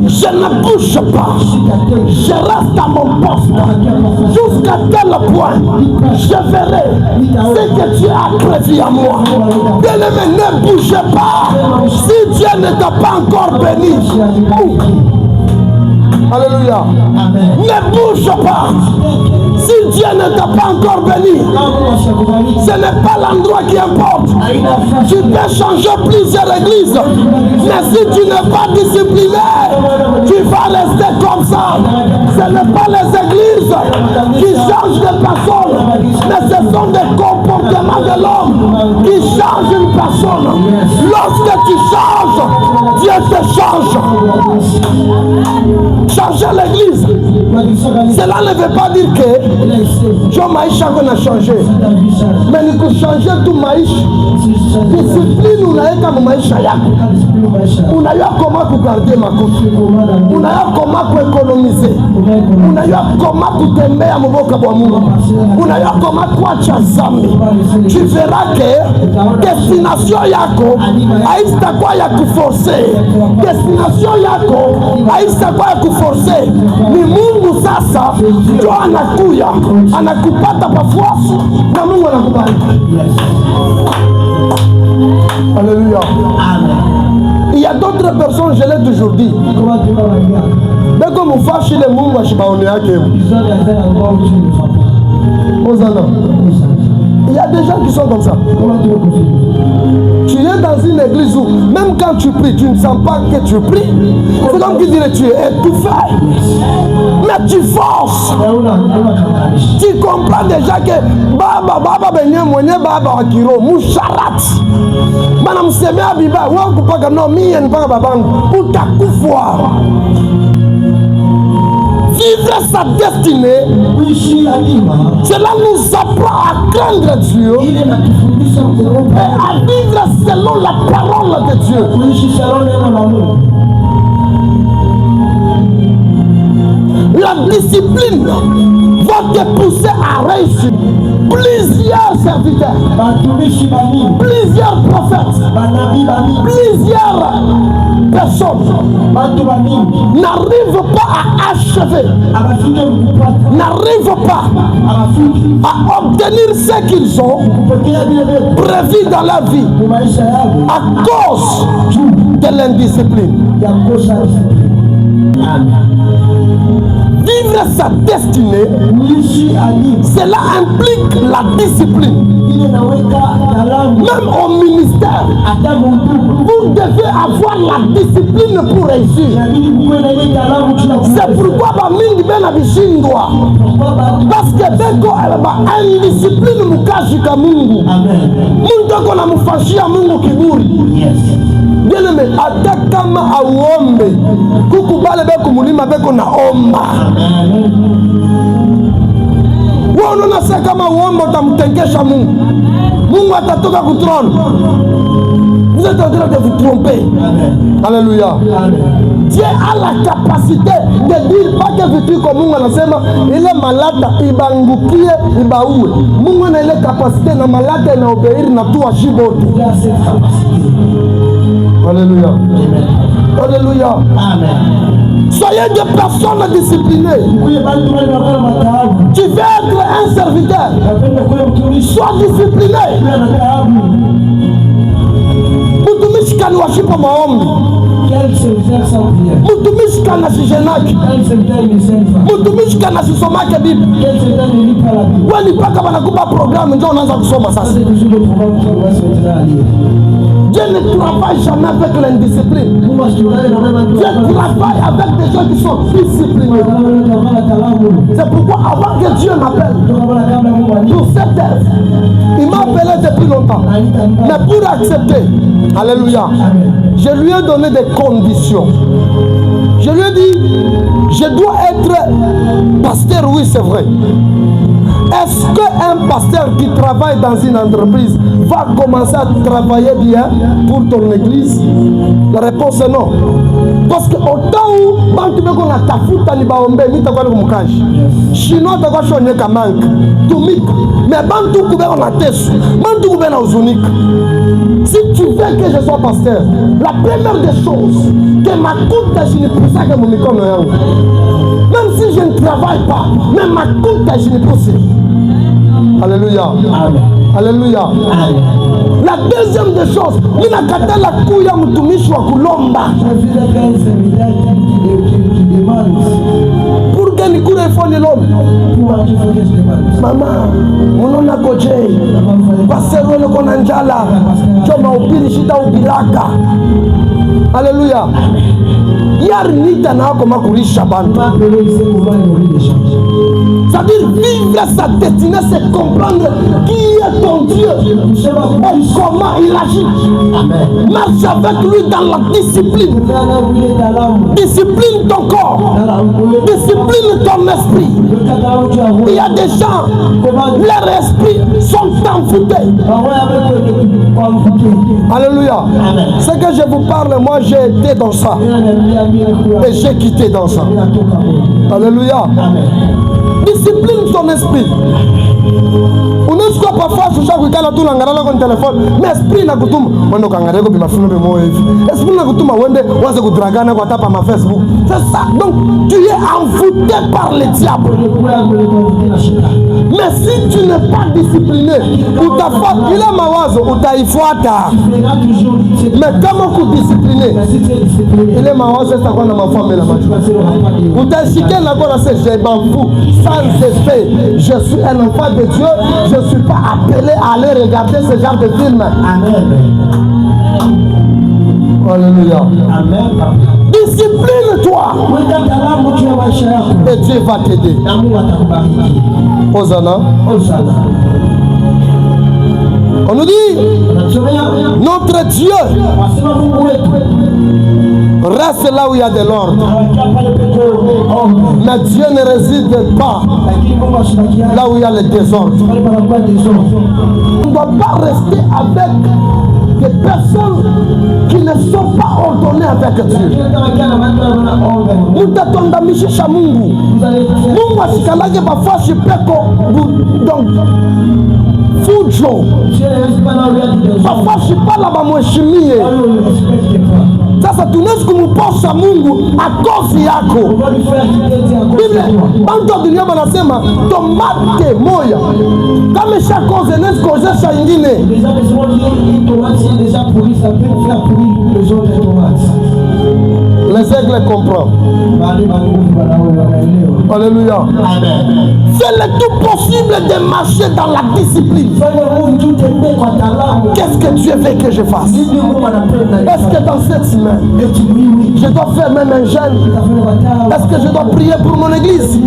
je ne bouge pas, je reste à mon poste jusqu'à tel point je verrai ce que Dieu a prévu à moi. Bien-aimé, ne bougez pas si Dieu ne t'a pas encore béni. Alléluia. Ne bouge pas si Dieu ne t'a pas encore béni. Ce n'est pas l'endroit qui importe. Tu peux changer plusieurs églises, mais si tu n'es pas discipliné, tu vas rester comme ça. Ce n'est pas les églises qui changent de personnes, mais ce sont des comportements de l'homme qui changent une personne. Lorsque tu changes, Dieu te change. Changer l'église, cela ne veut pas dire que John Maïcha a changé. Mais il faut changer tout Maïcha. Discipline, on a comme Maïcha. On a comment garder ma couche. On a comment économiser. On a comment t'aimer à mon vocabulaire. On a comment quoi t'azami. Tu verras que destination yako, aïsta quoi yako forcé. Destination yako, aïsta quoi yako forcé. Ni Mungu sasa ndio anakuya anakupata kwa force na Mungu anakubariki. Alléluia. Il y a d'autres personnes, je l'ai toujours dit. Dès que vous fâchez les Mungu ashibaone yake. Hosanna. Il y a des gens qui sont comme ça. Tu es dans une église où, même quand tu pries, tu ne sens pas que tu pries. C'est comme qui dirait tu es étouffé. Mais tu forces. Tu comprends déjà que Baba benye mwenye Baba wakiro musharat. Madame Semea Biba, wangu paka no miye nipaka babangu. Utakufwa. Vivre sa destinée, cela nous apprend à craindre Dieu et à vivre selon la parole de Dieu. La discipline va te pousser à réussir. Plusieurs serviteurs, plusieurs prophètes, plusieurs personnes n'arrivent pas à achever, n'arrivent pas à obtenir ce qu'ils ont prévu dans la vie à cause de l'indiscipline. Vivre sa destinée, cela implique la discipline. Même au ministère, vous devez avoir la discipline pour réussir. C'est pourquoi bamingi bena bishindwa, parce que beko indiscipline mukashika Mungu. Mungu kona mufashia Mungu kiburi. Bien aimé, hata kama auombe kukubale beko mulima beko na omba. Wewe unasema kama uombe utamtenkesha Mungu. Mungu atatoka kutrone. Vous êtes en train de vous tromper. Alléluia. Dieu a la capacité de dire pas que vitu comme Mungu anasema ile malata ibangukie ibaue. Mungu ana ile capacité na malata ina obeir na tu ashiboti. Alléluia. Alléluia. Amen. Soyez des personnes disciplinées. Tu veux être un serviteur. Sois discipliné. Mutumishi kaniwashipa maombi. Mutumishi kanasijenaki. Mutumishi kanasisomake Biblia. Wani paka wanakupa programu ndio unaanza kusoma sasa. Dieu ne travaille jamais avec l'indiscipline. Dieu travaille avec des gens qui sont disciplinés. C'est pourquoi avant que Dieu m'appelle pour cette œuvre, il m'a appelé depuis longtemps. Mais pour accepter, alléluia, je lui ai donné des conditions. Je lui ai dit, je dois être pasteur, oui c'est vrai. Est-ce qu'un pasteur qui travaille dans une entreprise va commencer à travailler bien pour ton église? La réponse est non. Parce que au temps où bantu beko na tafuta ni baombe mita kwa mukaji. Chinois ta kwa shonye ka manque. Tumika. Mais bantu kubeko na tesu. Bantu kubeko na uzunika. Si tu veux que je sois pasteur, la première des choses que ma compte je ne pousse pas mon mikono yangu. Même si je ne travaille pas, mais ma compte je ne pousse. Alléluia. Amen. Alléluia. Amen. La deuxième des choses, nina kata la kuya mtumishi wa kulomba. Pour que ni kure fone l'homme. Mama, munona koje. Pasero le kona njala. Choma upili shita upilaka. Alléluia. Yar nita na koma kurisha bantu. C'est-à-dire vivre sa destinée, c'est comprendre qui est ton Dieu et comment il agit. Amen. Marche avec lui dans la discipline. Discipline ton corps. Discipline ton esprit. Il y a des gens, leur esprit sont envoûtés. Alléluia. Ce que je vous parle, moi j'ai été dans ça. Et j'ai quitté dans ça. Alléluia. Discipline ton esprit. Unaweza parfois susha kuikala tu ngangala kwa telefone, mais esprit na kutuma wende kaangalia kwa mafuno de moyo hivi. Esprit na kutuma wende waanze kudragana kwa tapa ma Facebook. C'est ça. Donc tu es envoûté par le diable. Mais si tu n'es pas discipliné, utafuata ile mawazo utaifuata. Mais kama kudiscipliné, ile mawazo itakuwa na mafamela macho. Utashika na kwa sasa je m'en fous. Sans effet, je suis un enfant de Dieu, je ne suis pas appelé à aller regarder ce genre de film. Amen. Alléluia. Amen. Discipline-toi. Et Dieu va t'aider. Hosanna. On nous dit, notre Dieu reste là où il y a de l'ordre. Mais Dieu ne réside pas là où il y a le désordre. On ne doit pas rester avec des personnes qui ne sont pas ordonnées avec Dieu. Mutatondamishisha Mungu. Mungu asikalage bafashi peko. Donc fujo. Bafashi pala bamweshimie. Sasa tunaweza kumposa Mungu akosi yako. Biblia bantu dunia wanasema tomate moya kama shakoze nezi kozesha ingine. Les aigles comprennent. Alléluia. C'est le tout possible de marcher dans la discipline. Qu'est-ce que Dieu veut que je fasse? Est-ce que dans cette semaine, je dois faire même un jeûne? Est-ce que je dois prier pour mon église?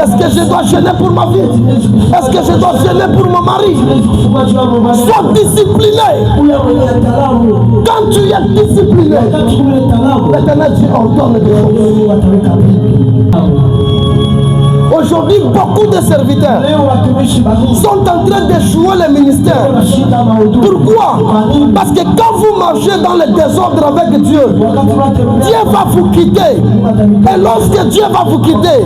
Est-ce que je dois jeûner pour ma vie? Est-ce que je dois jeûner pour mon mari? Sois discipliné. Quand tu es discipliné, l'Éternel dit ordonne des choses. Aujourd'hui, beaucoup de serviteurs sont en train d'échouer le ministère. Pourquoi? Parce que quand vous marchez dans le désordre avec Dieu, Dieu va vous quitter. Et lorsque Dieu va vous quitter,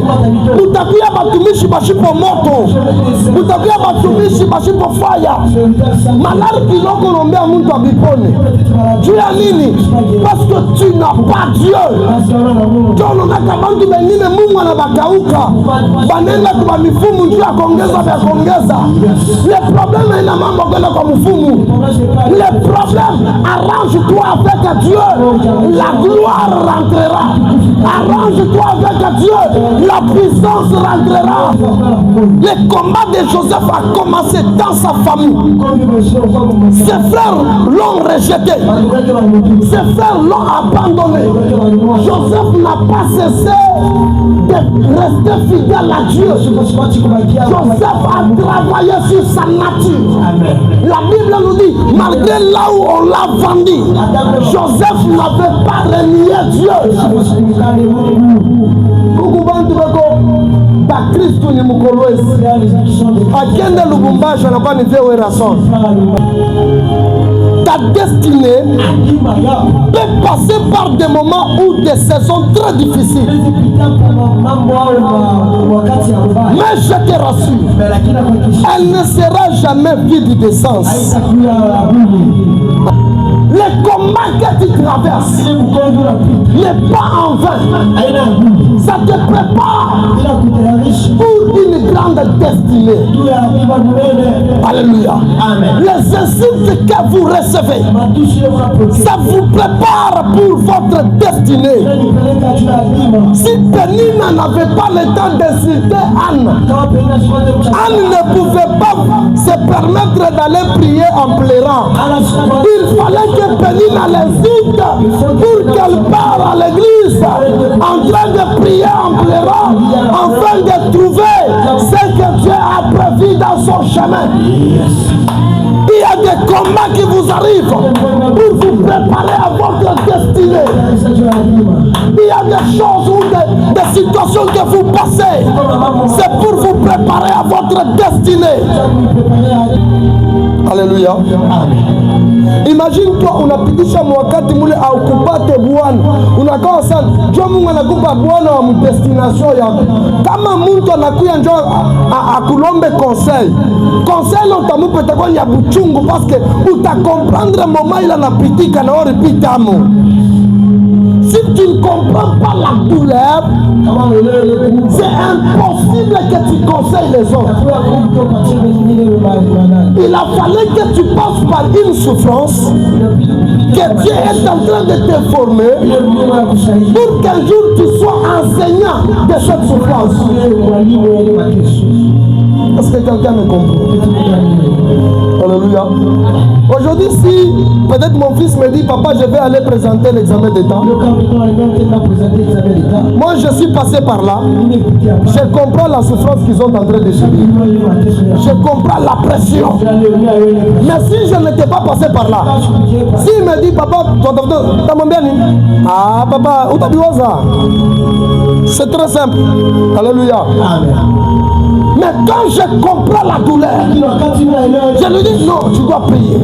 vous devez batumishi bashipo moto, vous devez batumishi bashipo fire. Malari kiloko rombea muntu abipone. Dieu a nini? Parce que tu n'as pas Dieu. Jono nakabantu benine Mungu anabakauka. Banenda kwa mifumu njuu ya kuongeza vya kuongeza. Le problème ina mambo kwenda kwa mfumu. Le problème, arrange-toi avec Dieu. La gloire rentrera. Arrange-toi avec Dieu. La puissance rentrera. Le combat de Joseph a commencé dans sa famille. Ses frères l'ont rejeté. Ses frères l'ont abandonné. Joseph n'a pas cessé de rester fidèle à Dieu. Joseph a travaillé sur sa nature. La Bible nous dit, malgré là où on l'a vendu, Joseph n'avait pas renié Dieu. Bakristo ni mkolwezi akende Lubumbashi anakuwa ni vyewe rason. Ta destinée peut passer par des moments ou des saisons très difficiles. Mais je te rassure, elle ne sera jamais vide de sens. Le combat que tu traverses n'est pas en vain. Ça te prépare pour une grande destinée. Alléluia. Amen. Les insultes que vous recevez, ça vous prépare pour votre destinée. Si Pénina n'avait pas le temps d'insulter Anne, Anne ne pouvait pas se permettre d'aller prier en pleurant. Il fallait que Pénina l'insulte pour qu'elle parte à l'église en train de prier en pleurant, afin de trouver ce que Dieu a prévu dans son chemin. Il y a des combats qui vous arrivent pour vous préparer à votre destinée. Il y a des choses ou des situations que vous passez. C'est pour vous préparer à votre destinée. Alléluia. Imagine toi unapitisha mwakati mule au kupate bwana. Unakaa sana. Njoo Mungu anakupa bwana wa destination yako. Kama mtu anakuya njoo akulombe conseil. Conseil utamupa itakuwa ya buchungu parce que utakomprendre moment il anapitika na oripitamo. Si tu ne comprends pas la douleur, c'est impossible que tu conseilles les autres. Il a fallu que tu passes par une souffrance, que Dieu est en train de te former, pour qu'un jour tu sois enseignant de cette souffrance. Est-ce que quelqu'un me comprend? Alléluia. Aujourd'hui, si peut-être mon fils me dit, papa, je vais aller présenter l'examen d'État. Moi, je suis passé par là. Je comprends la souffrance qu'ils sont en train de subir. Je comprends la pression. Mais si je n'étais pas passé par là, s'il me dit, papa, t'as mon bien. Ah, papa, où t'as dit ça? C'est très simple. Alléluia. Amen. Mais quand je comprends la douleur, je lui dis non, tu dois prier.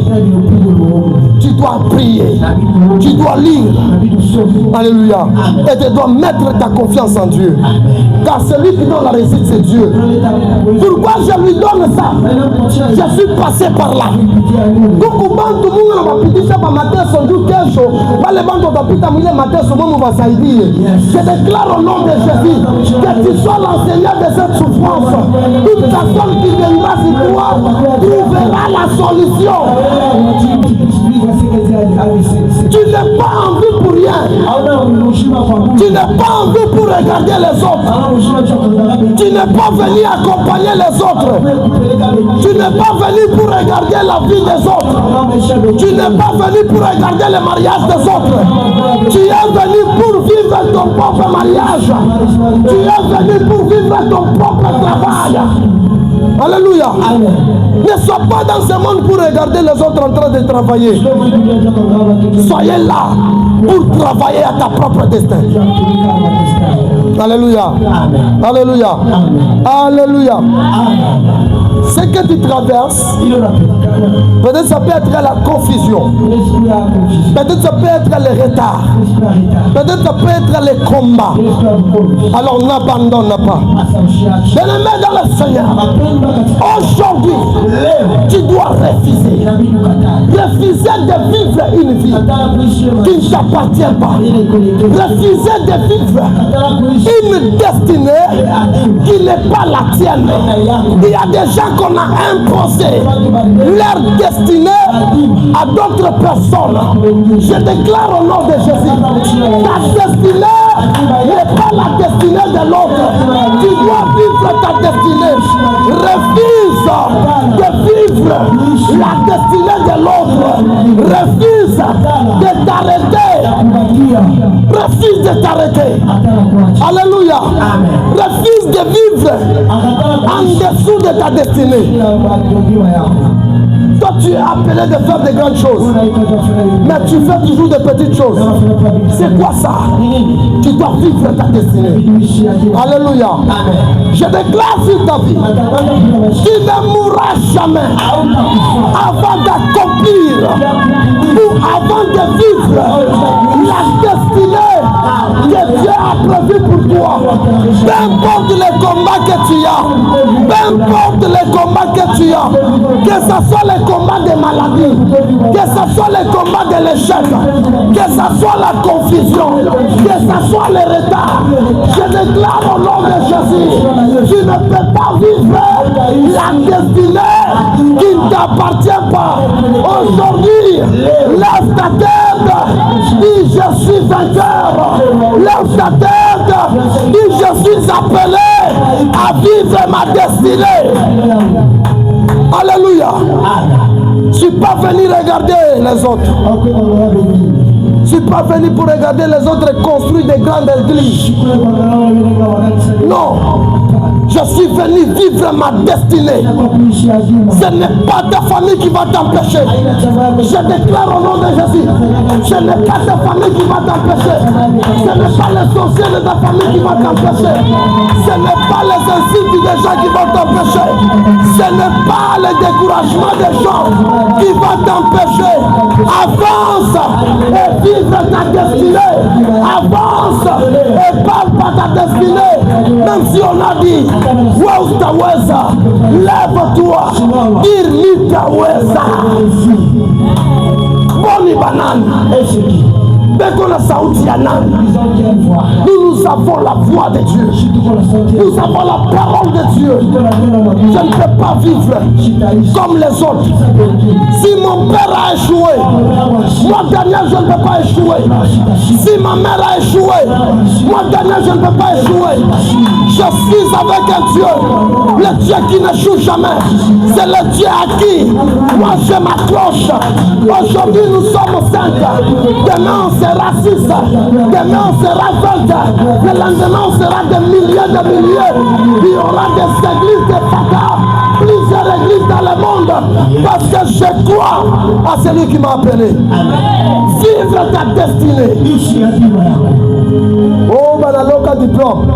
tu dois prier, tu dois lire. Alléluia. Et tu dois mettre ta confiance en Dieu. Car celui qui donne la réussite, c'est Dieu. Pourquoi je lui donne ça? Je suis passé par là. Je déclare au nom de Jésus que tu sois l'enseignant de cette souffrance. Toute personne qui viendra sur toi trouvera la solution. Tu n'es pas en vie pour rien. Tu n'es pas en vie pour regarder les autres. Tu n'es pas venu accompagner les autres. Tu n'es pas venu pour regarder la vie des autres. Tu n'es pas venu pour regarder le mariage des autres. Tu es venu pour vivre ton propre mariage. Tu es venu pour vivre ton propre travail. Alléluia. Ne sois pas dans ce monde pour regarder les autres en train de travailler. Soyez là pour travailler à ta propre destin. Alléluia. Alléluia. Alléluia. Ce que tu traverses, peut-être ça peut être la confusion. Peut-être ça peut être le retard. Peut-être ça peut être les combats. Alors n'abandonne pas. Bien-aimé dans le Seigneur, aujourd'hui, tu dois refuser. Refuser de vivre une vie qui ne t'appartient pas. Refuser de vivre une destinée qui n'est pas la tienne. Il y a des gens qu'on a imposé leur destinée à d'autres personnes. Je déclare au nom de Jésus, ta destinée n'est pas la destinée de l'autre. Tu dois vivre ta destinée. Refuse de vivre la destinée de l'autre. Refuse de t'arrêter. Refuse de t'arrêter. Alléluia. Refuse de vivre en dessous de ta destinée. Toi, tu es appelé de faire de grandes choses, mais tu fais toujours de petites choses. C'est quoi ça? Tu dois vivre ta destinée. Alléluia. Je déclare sur ta vie, tu ne mourras jamais avant d'accomplir ou avant de vivre la destinée que Dieu a prévue pour toi. Peu importe les combats que tu as, peu importe les combats que tu as, que ce soit les combats de maladie, que ce soit les combats de l'échec, que ce soit la confusion, que ce soit le retard, je déclare au nom de Jésus, tu ne peux pas vivre la destinée qui ne t'appartient pas. Aujourd'hui, lève ta tête, dis je suis vainqueur. Lève ta tête, dis je suis appelé à vivre ma destinée. Alléluia. Je ne suis pas venu regarder les autres. Je ne suis pas venu pour regarder les autres construire des grandes églises. Non. Je suis venu vivre ma destinée. Ce n'est pas ta famille qui va t'empêcher. Je déclare au nom de Jésus. Ce n'est pas ta famille qui va t'empêcher. Ce n'est pas les sorciers de ta famille qui vont t'empêcher. Ce n'est pas les insultes des gens qui vont t'empêcher. Ce n'est pas le découragement des gens qui vont t'empêcher. Avance et vivre ta destinée. Avance et parle pas ta destinée. Même si on a dit utaweza, lève-toi, dis utaweza. Boni banana. Nous avons la voix de Dieu. Nous avons la parole de Dieu. Je ne peux pas vivre comme les autres. Si mon père a échoué, moi Daniel je ne peux pas échouer. Si ma mère a échoué, moi Daniel je ne peux pas échouer. Je suis avec un Dieu, le Dieu qui n'échoue jamais. C'est le Dieu à qui moi je m'accroche. Aujourd'hui nous sommes 5, demain on sera 6, demain on sera 20, le lendemain on sera des milliers de milliers. Il y aura des églises de Fata, plusieurs églises dans le monde, parce que je crois à celui qui m'a appelé. Vivre ta destinée. Oh, banaloka diplôme.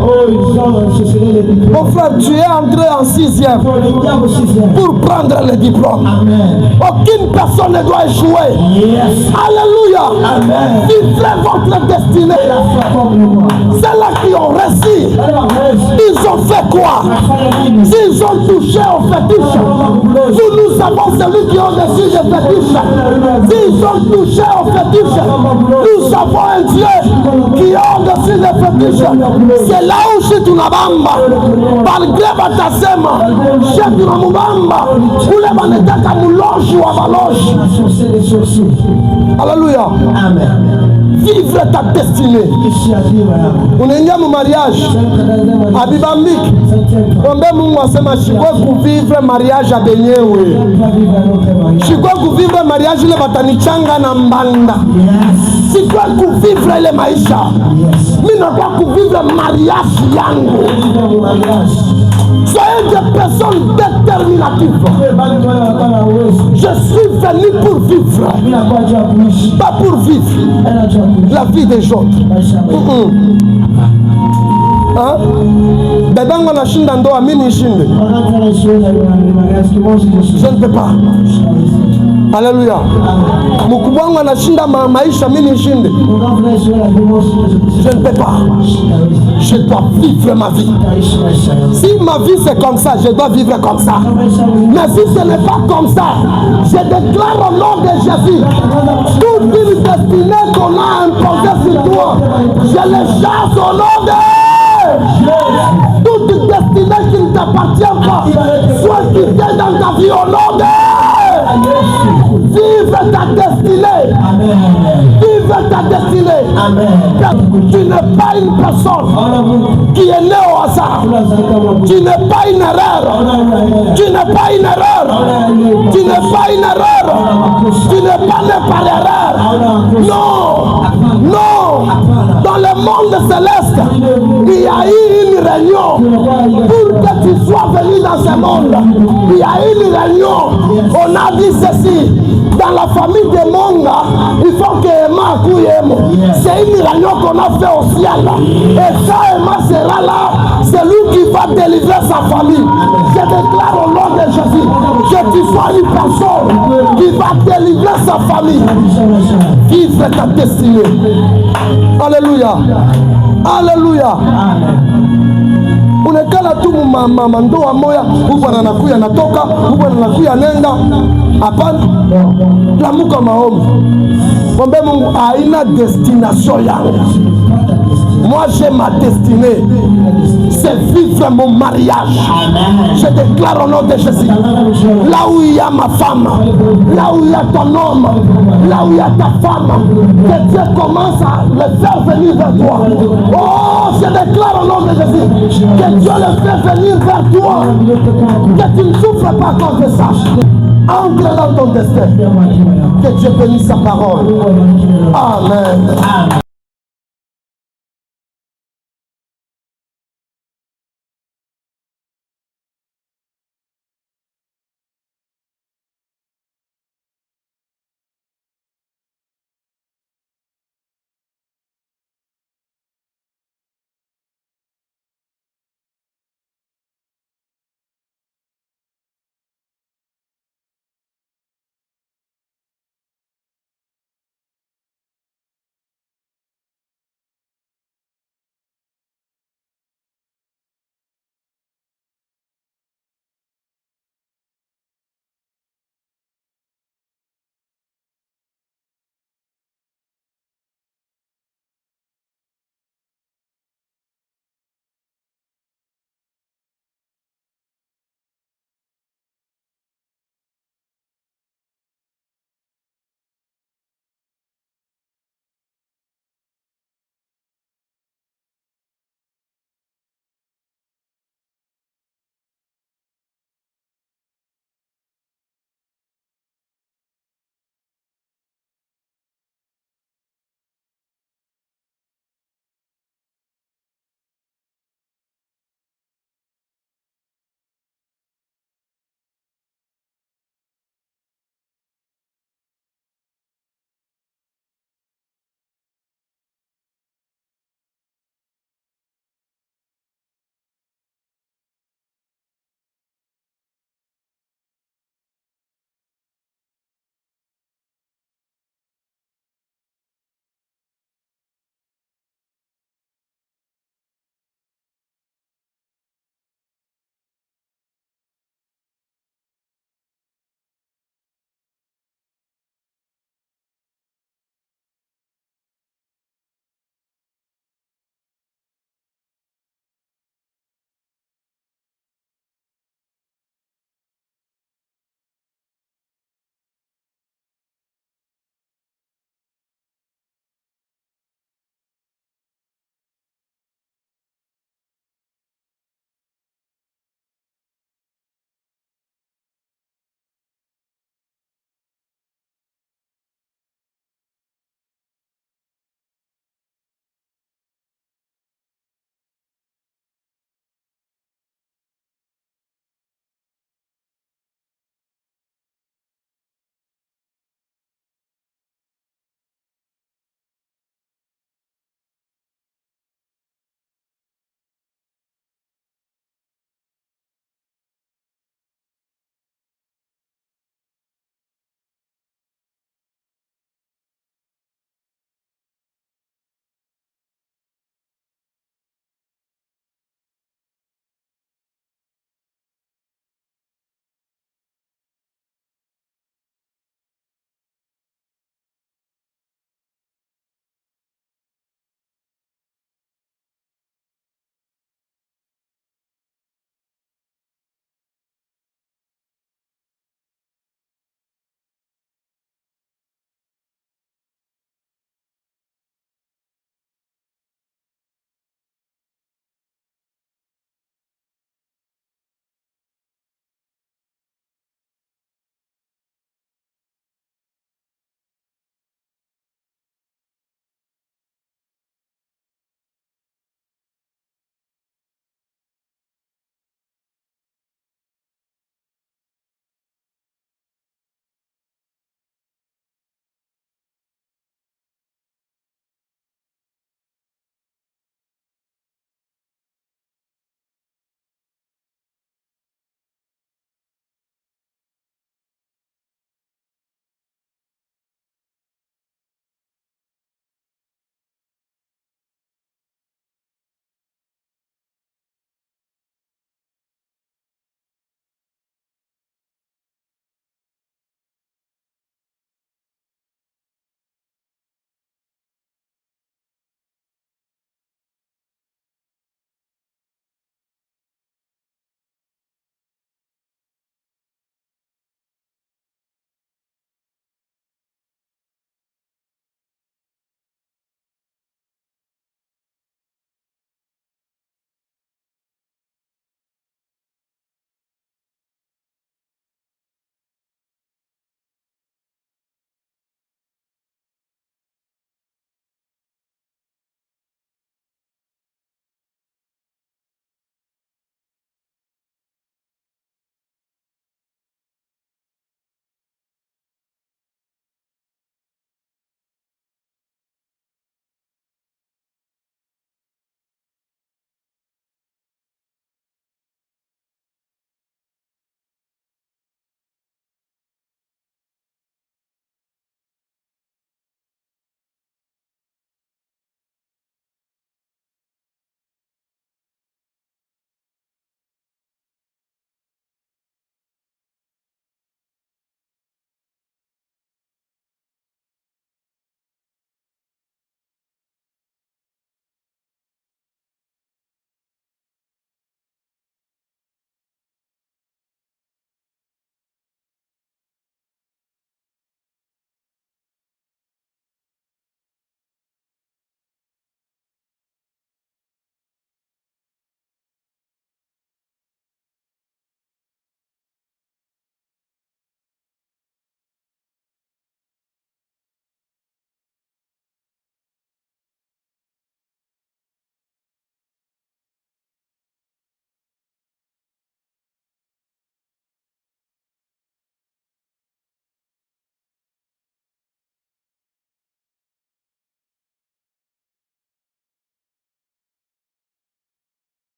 Mon frère, tu es entré en 6e pour prendre le diplôme. Aucune personne ne doit échouer. Alléluia. Vivrez votre destinée. Ceux-là qui ont réussi, ils ont fait quoi? S'ils ont touché au fétiche, nous savons celui qui ont reçu le fétiche. S'ils ont touché au fétiche, nous savons un Dieu qui a reçu le fétiche. C'est là où je suis Bamba. Malgré Batasema, chef de Mubamba, où les manetaka mouloge ou avaloge. Alléluia. Vivre ta destinée. On est mon mariage. Abibamik. On est mon moi pour vivre mariage à Benyewe. Je crois que vivre mariage le batanichanga na mbanda. Je crois que vivre le maisha. Mais ne crois que vivre mariage yango. Soyez des personnes déterminatives. Je suis venu pour vivre, pas pour vivre la vie des autres. Bedango na shinda ndoa mimi nishinde. Je ne peux pas. Alléluia. Mkubwa wangu anashinda maisha mimi nishinde. Je ne peux pas. Je dois vivre ma vie. Si ma vie c'est comme ça, je dois vivre comme ça. Mais si ce n'est pas comme ça, je déclare au nom de Jésus, toute une destinée qu'on a imposée sur toi, je les chasse au nom de toute destinée qui ne t'appartient pas, soit quittée dans ta vie au nom de vive ta destinée. Vive ta destinée. Tu n'es pas une personne qui est née au hasard. Tu n'es pas une erreur. Tu n'es pas une erreur. Tu n'es pas une erreur. Tu n'es pas né par erreur. Non. Non. Dans le monde céleste, il y a eu une réunion pour que tu sois venu dans ce monde. Il y a eu une réunion. On a dit ceci. Dans la famille de Monga, il faut que Emma accouille. C'est une réunion qu'on a fait au ciel. Et quand Emma sera là, c'est lui qui va délivrer sa famille. Je déclare au nom de Jésus que tu sois une personne qui va délivrer sa famille. Vive ta destinée. Alléluia. Alléluia. Unekala tu mandoa moya huko anakuya natoka huko anakuya nenda hapana lamuka maombi mwombe Mungu haina destination yangu. Moi j'ai ma destinée, c'est vivre mon mariage. Je déclare au nom de Jésus, là où il y a ma femme, là où il y a ton homme, là où il y a ta femme, que Dieu commence à le faire venir vers toi. Oh, je déclare au nom de Jésus, que Dieu le fait venir vers toi, que tu ne souffres pas à cause de ça. Entre dans ton destin, que Dieu bénisse sa parole. Amen.